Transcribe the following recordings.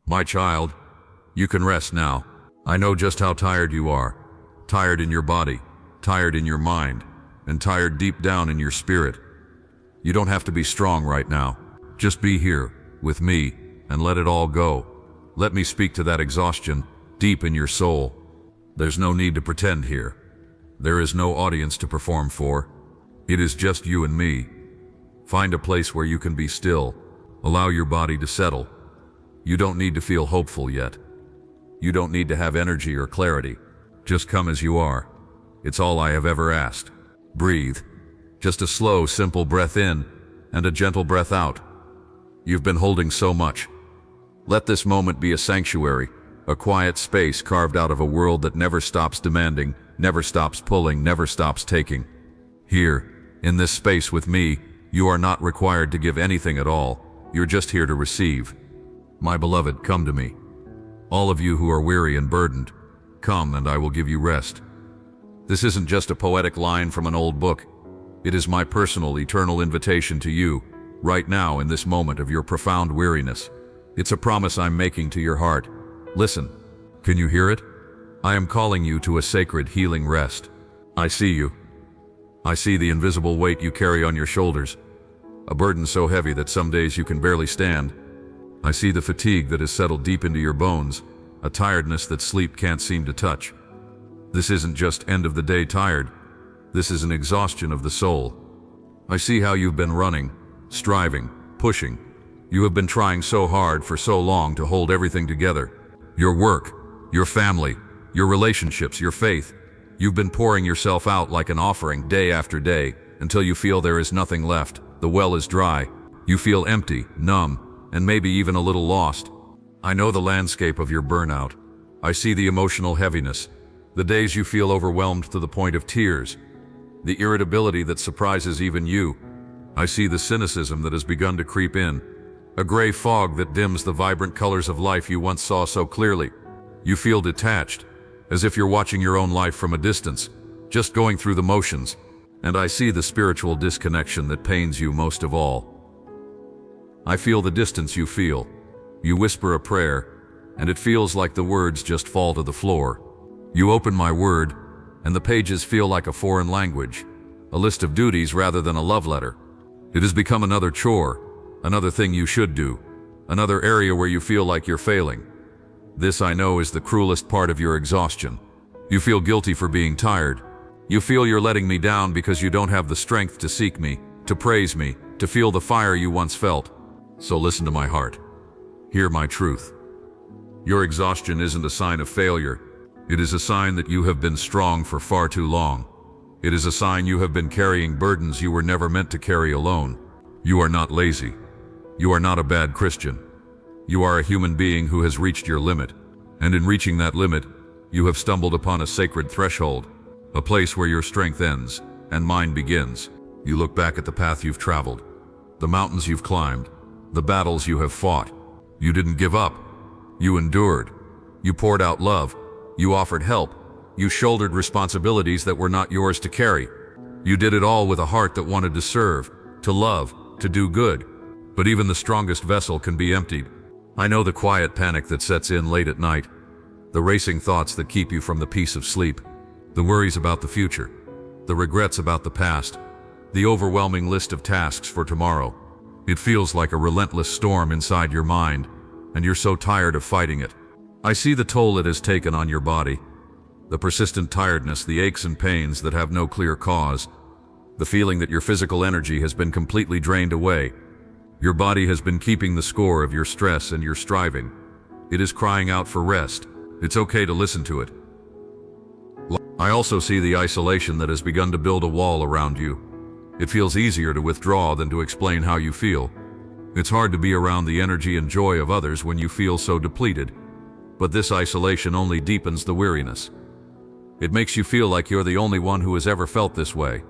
My child, you can rest now. I know just how tired you are. Tired in your body, tired in your mind, and tired deep down in your spirit. You don't have to be strong right now. Just be here, with me, and let it all go. Let me speak to that exhaustion, deep in your soul. There's no need to pretend here. There is no audience to perform for. It is just you and me. Find a place where you can be still. Allow your body to settle. You don't need to feel hopeful yet. You don't need to have energy or clarity. Just come as you are. It's all I have ever asked. Breathe. Just a slow, simple breath in and a gentle breath out. You've been holding so much. Let this moment be a sanctuary, a quiet space carved out of a world that never stops demanding, never stops pulling, never stops taking. Here, in this space with me, you are not required to give anything at all. You're just here to receive. My beloved, come to me. All of you who are weary and burdened, come and I will give you rest. This isn't just a poetic line from an old book. It is my personal, eternal invitation to you, right now in this moment of your profound weariness. It's a promise I'm making to your heart. Listen, can you hear it? I am calling you to a sacred healing rest. I see you. I see the invisible weight you carry on your shoulders, a burden so heavy that some days you can barely stand. I see the fatigue that has settled deep into your bones, a tiredness that sleep can't seem to touch. This isn't just end of the day tired. This is an exhaustion of the soul. I see how you've been running, striving, pushing. You have been trying so hard for so long to hold everything together. Your work, your family, your relationships, your faith. You've been pouring yourself out like an offering day after day until you feel there is nothing left. The well is dry. You feel empty, numb, and maybe even a little lost. I know the landscape of your burnout. I see the emotional heaviness, the days you feel overwhelmed to the point of tears, the irritability that surprises even you. I see the cynicism that has begun to creep in, a gray fog that dims the vibrant colors of life you once saw so clearly. You feel detached, as if you're watching your own life from a distance, just going through the motions. And I see the spiritual disconnection that pains you most of all. I feel the distance you feel. You whisper a prayer, and it feels like the words just fall to the floor. You open my word, and the pages feel like a foreign language, a list of duties rather than a love letter. It has become another chore, another thing you should do, another area where you feel like you're failing. This, I know, is the cruelest part of your exhaustion. You feel guilty for being tired. You feel you're letting me down because you don't have the strength to seek me, to praise me, to feel the fire you once felt. So listen to my heart. Hear my truth. Your exhaustion isn't a sign of failure. It is a sign that you have been strong for far too long. It is a sign you have been carrying burdens you were never meant to carry alone. You are not lazy. You are not a bad Christian. You are a human being who has reached your limit. And in reaching that limit, you have stumbled upon a sacred threshold, a place where your strength ends and mine begins. You look back at the path you've traveled, the mountains you've climbed, the battles you have fought. You didn't give up. You endured. You poured out love. You offered help. You shouldered responsibilities that were not yours to carry. You did it all with a heart that wanted to serve, to love, to do good. But even the strongest vessel can be emptied. I know the quiet panic that sets in late at night, the racing thoughts that keep you from the peace of sleep, the worries about the future, the regrets about the past, the overwhelming list of tasks for tomorrow. It feels like a relentless storm inside your mind, and you're so tired of fighting it. I see the toll it has taken on your body, the persistent tiredness, the aches and pains that have no clear cause, the feeling that your physical energy has been completely drained away. Your body has been keeping the score of your stress and your striving. It is crying out for rest. It's okay to listen to it. I also see the isolation that has begun to build a wall around you. It feels easier to withdraw than to explain how you feel. It's hard to be around the energy and joy of others when you feel so depleted. But this isolation only deepens the weariness. It makes you feel like you're the only one who has ever felt this way.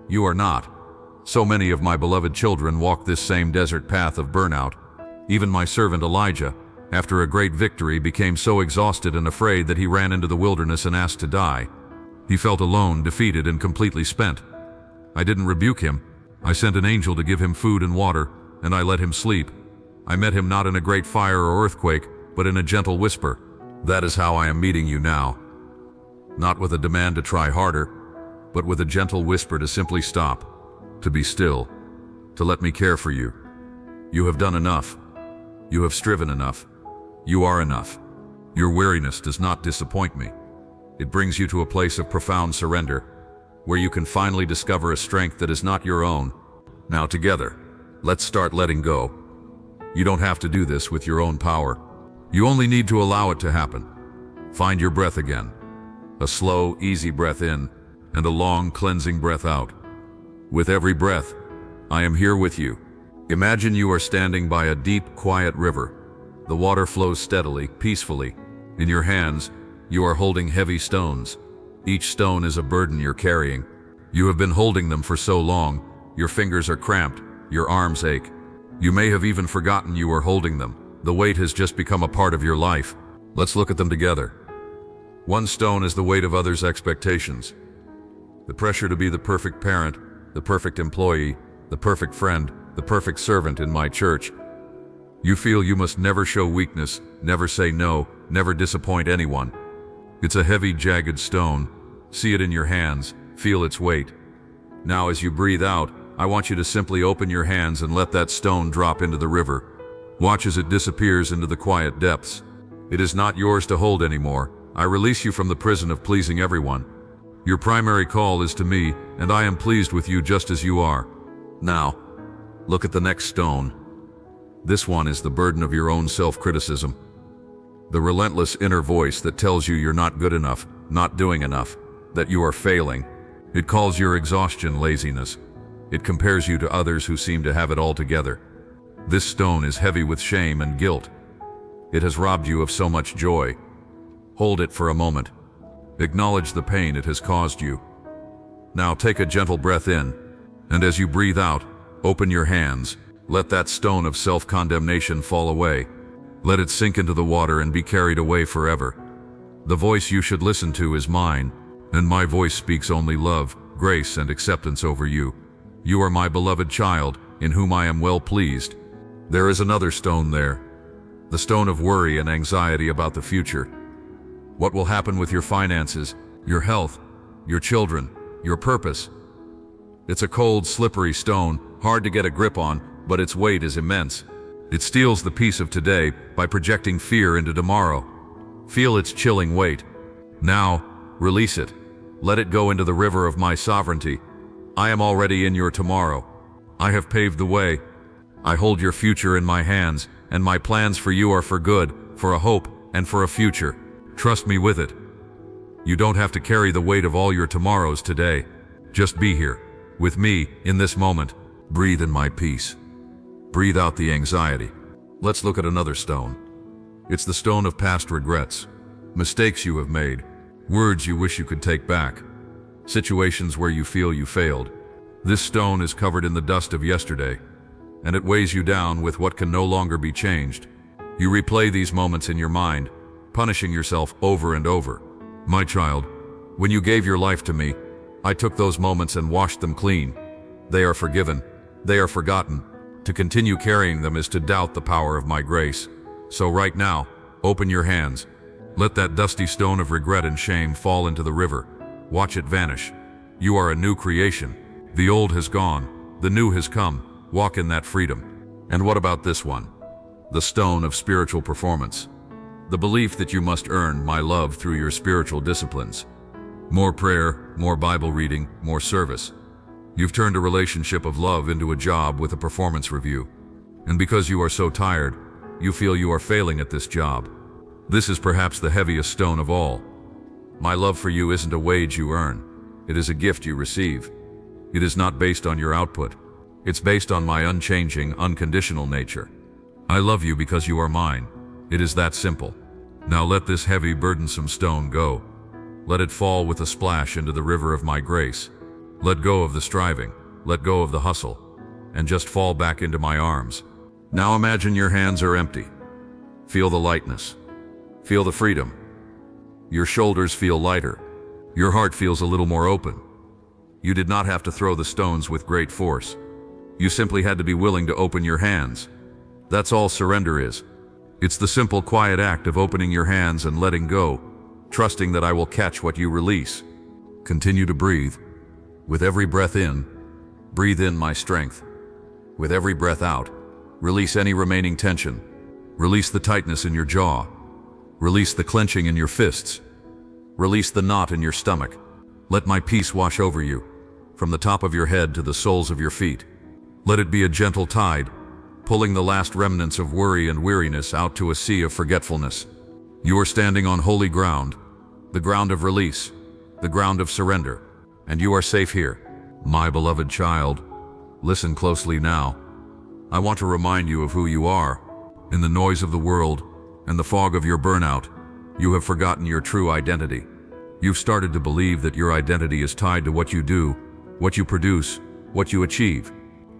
You are not. So many of my beloved children walk this same desert path of burnout. Even my servant Elijah, after a great victory, became so exhausted and afraid that he ran into the wilderness and asked to die. He felt alone, defeated, and completely spent. I didn't rebuke him. I sent an angel to give him food and water, and I let him sleep. I met him not in a great fire or earthquake, but in a gentle whisper. That is how I am meeting you now. Not with a demand to try harder, but with a gentle whisper to simply stop, to be still, to let me care for you. You have done enough. You have striven enough. You are enough. Your weariness does not disappoint me. It brings you to a place of profound surrender, where you can finally discover a strength that is not your own. Now together, let's start letting go. You don't have to do this with your own power. You only need to allow it to happen. Find your breath again. A slow, easy breath in, and a long, cleansing breath out. With every breath, I am here with you. Imagine you are standing by a deep, quiet river. The water flows steadily, peacefully. In your hands, you are holding heavy stones. Each stone is a burden you're carrying. You have been holding them for so long, your fingers are cramped, your arms ache. You may have even forgotten you were holding them. The weight has just become a part of your life. Let's look at them together. One stone is the weight of others' expectations. The pressure to be the perfect parent, the perfect employee, the perfect friend, the perfect servant in my church. You feel you must never show weakness, never say no, never disappoint anyone. It's a heavy, jagged stone. See it in your hands, feel its weight. Now as you breathe out, I want you to simply open your hands and let that stone drop into the river. Watch as it disappears into the quiet depths. It is not yours to hold anymore. I release you from the prison of pleasing everyone. Your primary call is to me, and I am pleased with you just as you are. Now, look at the next stone. This one is the burden of your own self-criticism. The relentless inner voice that tells you you're not good enough, not doing enough, that you are failing. It calls your exhaustion laziness. It compares you to others who seem to have it all together. This stone is heavy with shame and guilt. It has robbed you of so much joy. Hold it for a moment. Acknowledge the pain it has caused you. Now take a gentle breath in, and as you breathe out, open your hands. Let that stone of self-condemnation fall away. Let it sink into the water and be carried away forever. The voice you should listen to is mine, and my voice speaks only love, grace, and acceptance over you. You are my beloved child, in whom I am well pleased. There is another stone there, the stone of worry and anxiety about the future. What will happen with your finances, your health, your children, your purpose? It's a cold, slippery stone, hard to get a grip on, but its weight is immense. It steals the peace of today by projecting fear into tomorrow. Feel its chilling weight. Now, release it. Let it go into the river of my sovereignty. I am already in your tomorrow. I have paved the way. I hold your future in my hands, and my plans for you are for good, for a hope, and for a future. Trust me with it. You don't have to carry the weight of all your tomorrows today. Just be here, with me, in this moment. Breathe in my peace. Breathe out the anxiety. Let's look at another stone. It's the stone of past regrets. Mistakes you have made. Words you wish you could take back. Situations where you feel you failed. This stone is covered in the dust of yesterday, and it weighs you down with what can no longer be changed. You replay these moments in your mind, punishing yourself over and over. My child, when you gave your life to me, I took those moments and washed them clean. They are forgiven. They are forgotten. To continue carrying them is to doubt the power of my grace. So right now, open your hands. Let that dusty stone of regret and shame fall into the river. Watch it vanish. You are a new creation. The old has gone. The new has come. Walk in that freedom. And what about this one? The stone of spiritual performance. The belief that you must earn my love through your spiritual disciplines. More prayer, more Bible reading, more service. You've turned a relationship of love into a job with a performance review. And because you are so tired, you feel you are failing at this job. This is perhaps the heaviest stone of all. My love for you isn't a wage you earn. It is a gift you receive. It is not based on your output. It's based on my unchanging, unconditional nature. I love you because you are mine. It is that simple. Now let this heavy, burdensome stone go. Let it fall with a splash into the river of my grace. Let go of the striving, let go of the hustle, and just fall back into my arms. Now imagine your hands are empty. Feel the lightness. Feel the freedom. Your shoulders feel lighter. Your heart feels a little more open. You did not have to throw the stones with great force. You simply had to be willing to open your hands. That's all surrender is. It's the simple, quiet act of opening your hands and letting go, trusting that I will catch what you release. Continue to breathe. With every breath in, breathe in my strength. With every breath out, release any remaining tension. Release the tightness in your jaw. Release the clenching in your fists. Release the knot in your stomach. Let my peace wash over you, from the top of your head to the soles of your feet. Let it be a gentle tide, pulling the last remnants of worry and weariness out to a sea of forgetfulness. You are standing on holy ground, the ground of release, the ground of surrender, and you are safe here. My beloved child, listen closely now. I want to remind you of who you are. In the noise of the world and the fog of your burnout, you have forgotten your true identity. You've started to believe that your identity is tied to what you do, what you produce, what you achieve.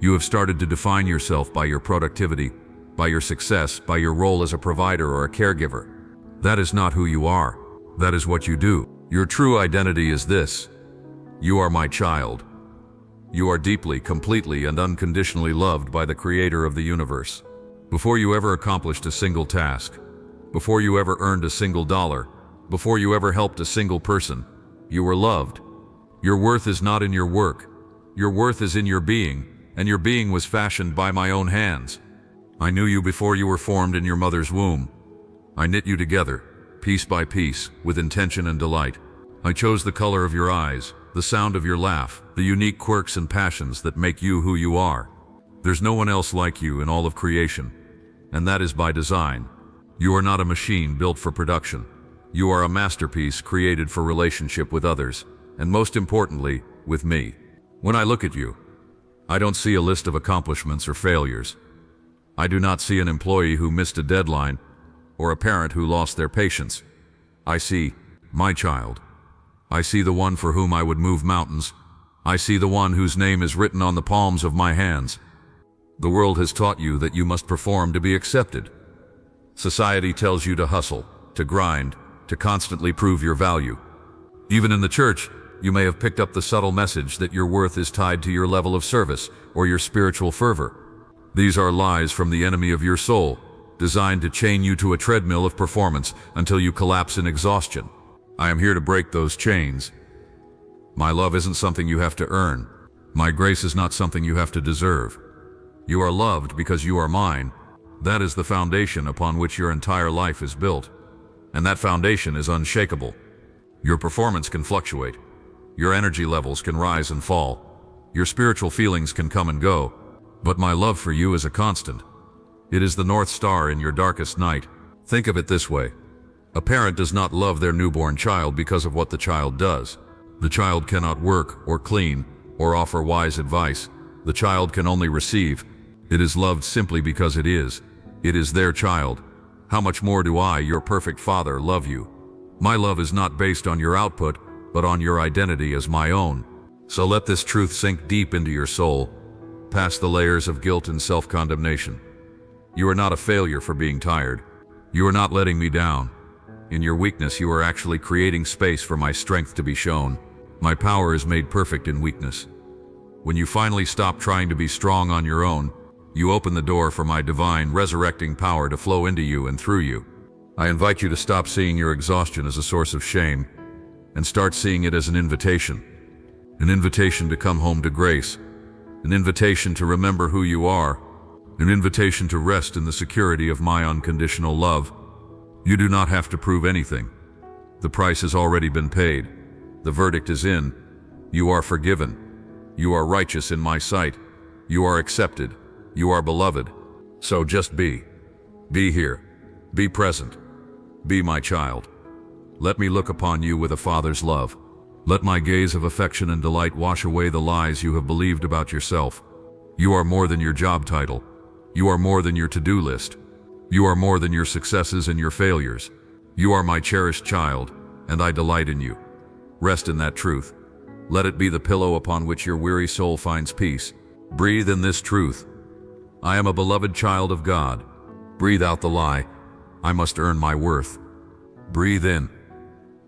You have started to define yourself by your productivity, by your success, by your role as a provider or a caregiver. That is not who you are. That is what you do. Your true identity is this: you are my child. You are deeply, completely, and unconditionally loved by the Creator of the universe. Before you ever accomplished a single task, before you ever earned a single dollar, before you ever helped a single person, you were loved. Your worth is not in your work. Your worth is in your being, and your being was fashioned by my own hands. I knew you before you were formed in your mother's womb. I knit you together, piece by piece, with intention and delight. I chose the color of your eyes, the sound of your laugh, the unique quirks and passions that make you who you are. There's no one else like you in all of creation, and that is by design. You are not a machine built for production. You are a masterpiece created for relationship with others, and most importantly, with me. When I look at you, I don't see a list of accomplishments or failures. I do not see an employee who missed a deadline or a parent who lost their patience. I see my child. I see the one for whom I would move mountains. I see the one whose name is written on the palms of my hands. The world has taught you that you must perform to be accepted. Society tells you to hustle, to grind, to constantly prove your value. Even in the church, you may have picked up the subtle message that your worth is tied to your level of service or your spiritual fervor. These are lies from the enemy of your soul, designed to chain you to a treadmill of performance until you collapse in exhaustion. I am here to break those chains. My love isn't something you have to earn. My grace is not something you have to deserve. You are loved because you are mine. That is the foundation upon which your entire life is built. And that foundation is unshakable. Your performance can fluctuate. Your energy levels can rise and fall. Your spiritual feelings can come and go. But my love for you is a constant. It is the North Star in your darkest night. Think of it this way. A parent does not love their newborn child because of what the child does. The child cannot work or clean or offer wise advice. The child can only receive. It is loved simply because it is. It is their child. How much more do I, your perfect father, love you? My love is not based on your output, but on your identity as my own. So let this truth sink deep into your soul, past the layers of guilt and self-condemnation. You are not a failure for being tired. You are not letting me down. In your weakness, you are actually creating space for my strength to be shown. My power is made perfect in weakness. When you finally stop trying to be strong on your own, you open the door for my divine, resurrecting power to flow into you and through you. I invite you to stop seeing your exhaustion as a source of shame and start seeing it as an invitation to come home to grace, an invitation to remember who you are, an invitation to rest in the security of my unconditional love. You do not have to prove anything. The price has already been paid. The verdict is in. You are forgiven. You are righteous in my sight. You are accepted. You are beloved. So just be. Be here. Be present. Be my child. Let me look upon you with a father's love. Let my gaze of affection and delight wash away the lies you have believed about yourself. You are more than your job title. You are more than your to-do list. You are more than your successes and your failures. You are my cherished child, and I delight in you. Rest in that truth. Let it be the pillow upon which your weary soul finds peace. Breathe in this truth. I am a beloved child of God. Breathe out the lie. I must earn my worth. Breathe in.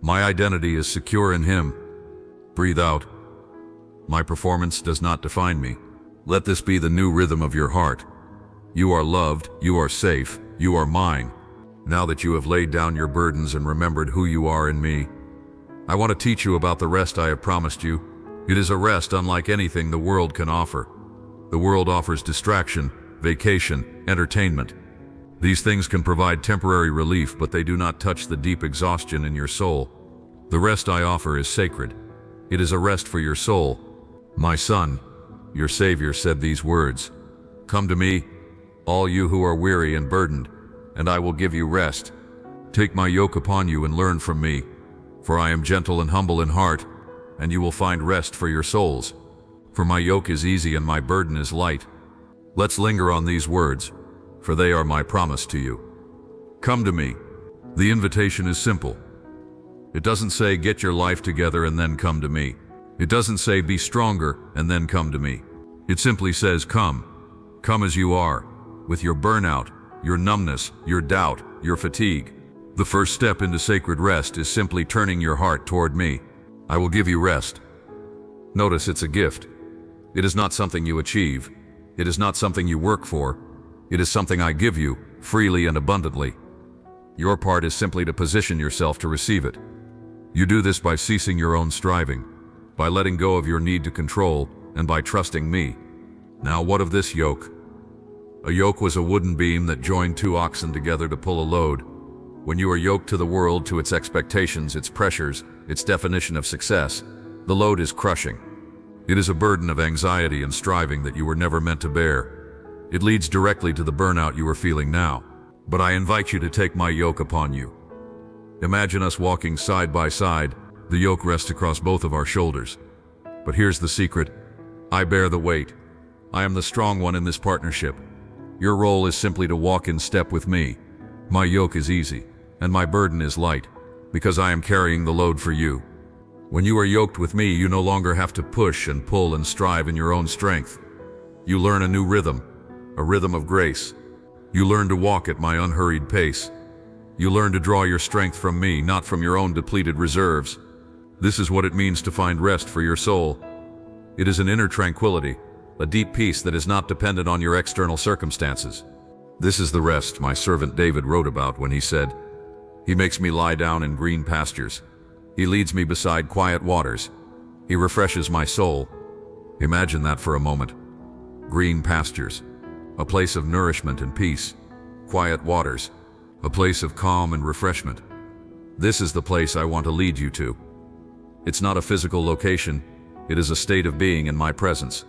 My identity is secure in Him. Breathe out. My performance does not define me. Let this be the new rhythm of your heart. You are loved, you are safe, You are mine. Now that you have laid down your burdens and remembered who you are in me, I want to teach you about the rest I have promised you. It is a rest unlike anything the world can offer. The world offers distraction, vacation, entertainment. These things can provide temporary relief, but they do not touch the deep exhaustion in your soul. The rest I offer is sacred. It is a rest for your soul. My son, your Savior said these words, "Come to me, all you who are weary and burdened, and I will give you rest. Take my yoke upon you and learn from me, for I am gentle and humble in heart, and you will find rest for your souls. For my yoke is easy and my burden is light." Let's linger on these words, for they are my promise to you. Come to me. The invitation is simple. It doesn't say get your life together and then come to me. It doesn't say be stronger and then come to me. It simply says come. Come as you are, with your burnout, your numbness, your doubt, your fatigue. The first step into sacred rest is simply turning your heart toward me. I will give you rest. Notice it's a gift. It is not something you achieve. It is not something you work for. It is something I give you, freely and abundantly. Your part is simply to position yourself to receive it. You do this by ceasing your own striving, by letting go of your need to control, and by trusting me. Now what of this yoke? A yoke was a wooden beam that joined two oxen together to pull a load. When you are yoked to the world, to its expectations, its pressures, its definition of success, the load is crushing. It is a burden of anxiety and striving that you were never meant to bear. It leads directly to the burnout you are feeling now. But I invite you to take my yoke upon you. Imagine us walking side by side. The yoke rests across both of our shoulders. But here's the secret. I bear the weight. I am the strong one in this partnership. Your role is simply to walk in step with me. My yoke is easy, and my burden is light, because I am carrying the load for you. When you are yoked with me, you no longer have to push and pull and strive in your own strength. You learn a new rhythm, a rhythm of grace. You learn to walk at my unhurried pace. You learn to draw your strength from me, not from your own depleted reserves. This is what it means to find rest for your soul. It is an inner tranquility, a deep peace that is not dependent on your external circumstances. This is the rest my servant David wrote about when he said, "He makes me lie down in green pastures. He leads me beside quiet waters. He refreshes my soul." Imagine that for a moment. Green pastures, a place of nourishment and peace. Quiet waters, a place of calm and refreshment. This is the place I want to lead you to. It's not a physical location, it is a state of being in my presence.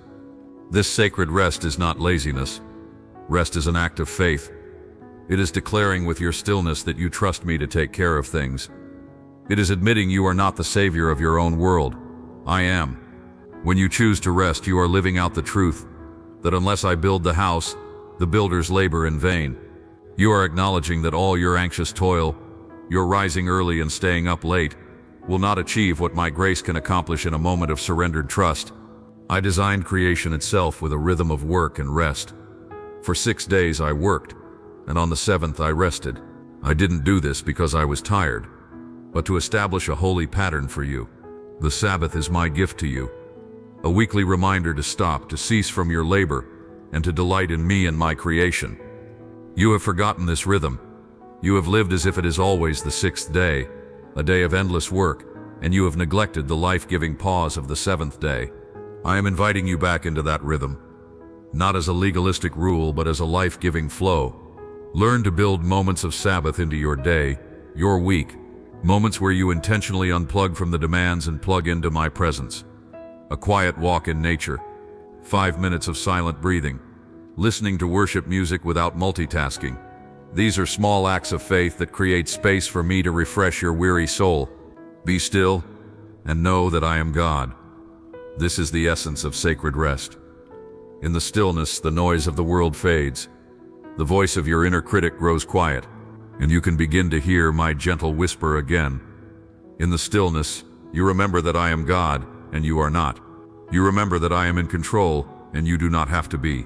This sacred rest is not laziness. Rest is an act of faith. It is declaring with your stillness that you trust me to take care of things. It is admitting you are not the savior of your own world. I am. When you choose to rest, you are living out the truth that unless I build the house, the builders labor in vain. You are acknowledging that all your anxious toil, your rising early and staying up late, will not achieve what my grace can accomplish in a moment of surrendered trust. I designed creation itself with a rhythm of work and rest. For 6 days I worked, and on the 7th I rested. I didn't do this because I was tired, but to establish a holy pattern for you. The Sabbath is my gift to you, a weekly reminder to stop, to cease from your labor, and to delight in me and my creation. You have forgotten this rhythm. You have lived as if it is always the 6th day, a day of endless work, and you have neglected the life-giving pause of the 7th day. I am inviting you back into that rhythm, not as a legalistic rule, but as a life-giving flow. Learn to build moments of Sabbath into your day, your week, moments where you intentionally unplug from the demands and plug into my presence. A quiet walk in nature, 5 minutes of silent breathing, listening to worship music without multitasking. These are small acts of faith that create space for me to refresh your weary soul. Be still and know that I am God. This is the essence of sacred rest. In the stillness, the noise of the world fades. The voice of your inner critic grows quiet, and you can begin to hear my gentle whisper again. In the stillness, you remember that I am God, and you are not. You remember that I am in control, and you do not have to be.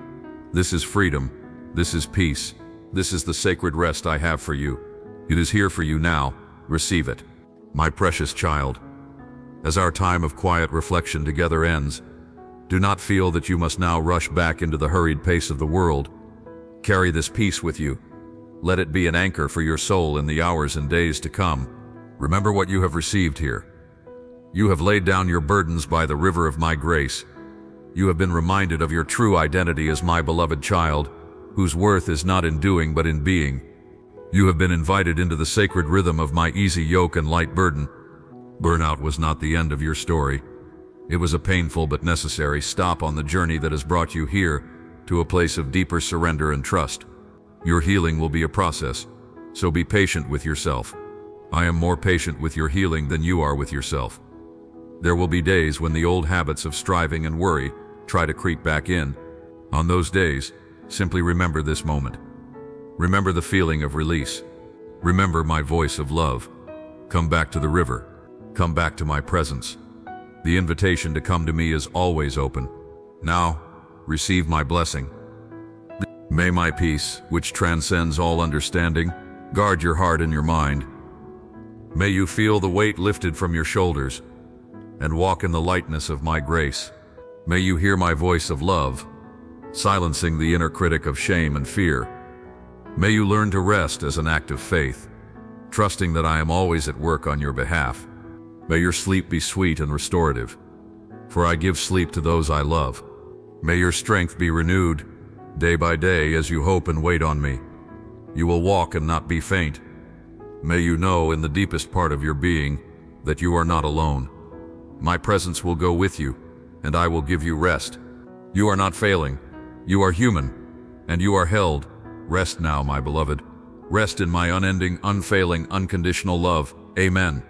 This is freedom. This is peace. This is the sacred rest I have for you. It is here for you now. Receive it. My precious child, as our time of quiet reflection together ends, do not feel that you must now rush back into the hurried pace of the world. Carry this peace with you. Let it be an anchor for your soul in the hours and days to come. Remember what you have received here. You have laid down your burdens by the river of my grace. You have been reminded of your true identity as my beloved child, whose worth is not in doing but in being. You have been invited into the sacred rhythm of my easy yoke and light burden. Burnout was not the end of your story. It was a painful but necessary stop on the journey that has brought you here to a place of deeper surrender and trust. Your healing will be a process, so be patient with yourself. I am more patient with your healing than you are with yourself. There will be days when the old habits of striving and worry try to creep back in. On those days, simply remember this moment. Remember the feeling of release. Remember my voice of love. Come back to the river. Come back to my presence. The invitation to come to me is always open. Now, receive my blessing. May my peace, which transcends all understanding, guard your heart and your mind. May you feel the weight lifted from your shoulders and walk in the lightness of my grace. May you hear my voice of love, silencing the inner critic of shame and fear. May you learn to rest as an act of faith, trusting that I am always at work on your behalf. May your sleep be sweet and restorative, for I give sleep to those I love. May your strength be renewed day by day as you hope and wait on me. You will walk and not be faint. May you know in the deepest part of your being that you are not alone. My presence will go with you, and I will give you rest. You are not failing. You are human, and you are held. Rest now, my beloved. Rest in my unending, unfailing, unconditional love. Amen.